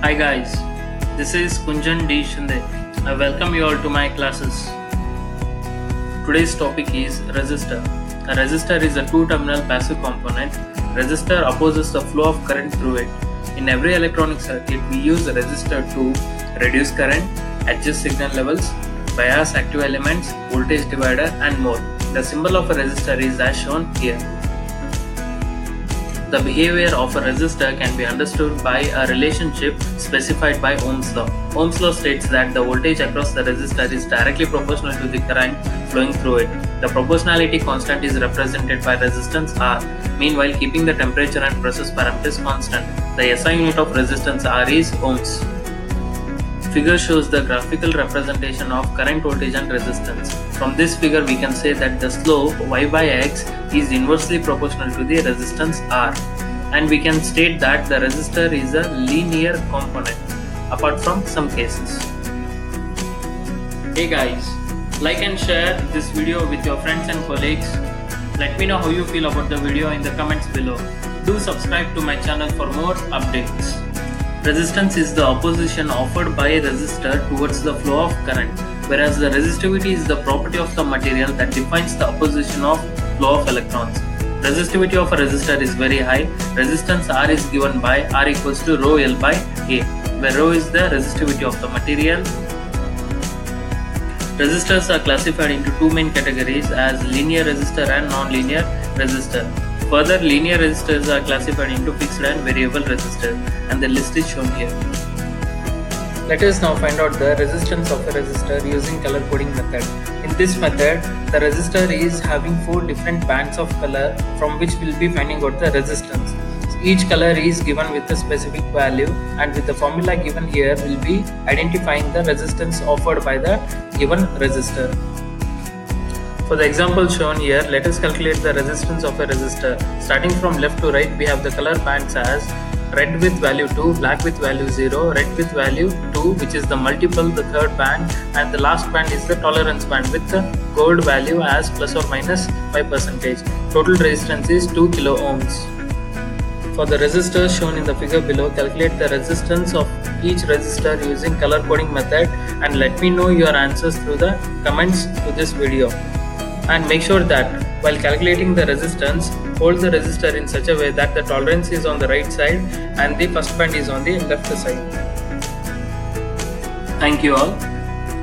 Hi guys, this is Kunjan Shinde. I welcome you all to my classes. Today's topic is resistor. A resistor is a two-terminal passive component. Resistor opposes the flow of current through it. In every electronic circuit, we use a resistor to reduce current, adjust signal levels, bias active elements, voltage divider, and more. The symbol of a resistor is as shown here. The behavior of a resistor can be understood by a relationship specified by Ohms Law. Ohms Law states that the voltage across the resistor is directly proportional to the current flowing through it. The proportionality constant is represented by resistance R. Meanwhile, keeping the temperature and process parameters constant. The SI unit of resistance R is ohms. Figure shows the graphical representation of current, voltage and resistance. From this figure we can say that the slope y by x is inversely proportional to the resistance R, and we can state that the resistor is a linear component apart from some cases. Hey guys, like and share this video with your friends and colleagues. Let me know how you feel about the video in the comments below. Do subscribe to my channel for more updates. Resistance is the opposition offered by a resistor towards the flow of current, whereas the resistivity is the property of the material that defines the opposition of flow of electrons. Resistivity of a resistor is very high. Resistance R is given by R equals to rho L by A, where rho is the resistivity of the material. Resistors are classified into two main categories as linear resistor and non-linear resistor. Further, linear resistors are classified into fixed and variable resistors, and the list is shown here. Let us now find out the resistance of a resistor using color coding method. In this method, the resistor is having 4 different bands of color from which we will be finding out the resistance. So each color is given with a specific value, and with the formula given here, we will be identifying the resistance offered by the given resistor. For the example shown here, let us calculate the resistance of a resistor. Starting from left to right, we have the color bands as red with value 2, black with value 0, red with value 2, which is the multiple, the third band, and the last band is the tolerance band with the gold value as plus or minus 5%. Total resistance is 2 kilo ohms. For the resistors shown in the figure below, calculate the resistance of each resistor using color coding method, and let me know your answers through the comments to this video. And make sure that while calculating the resistance, hold the resistor in such a way that the tolerance is on the right side and the first band is on the left side. Thank you all.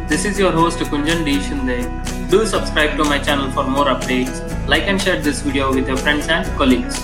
This is your host Kunjan Shinde. Do subscribe to my channel for more updates. Like and share this video with your friends and colleagues.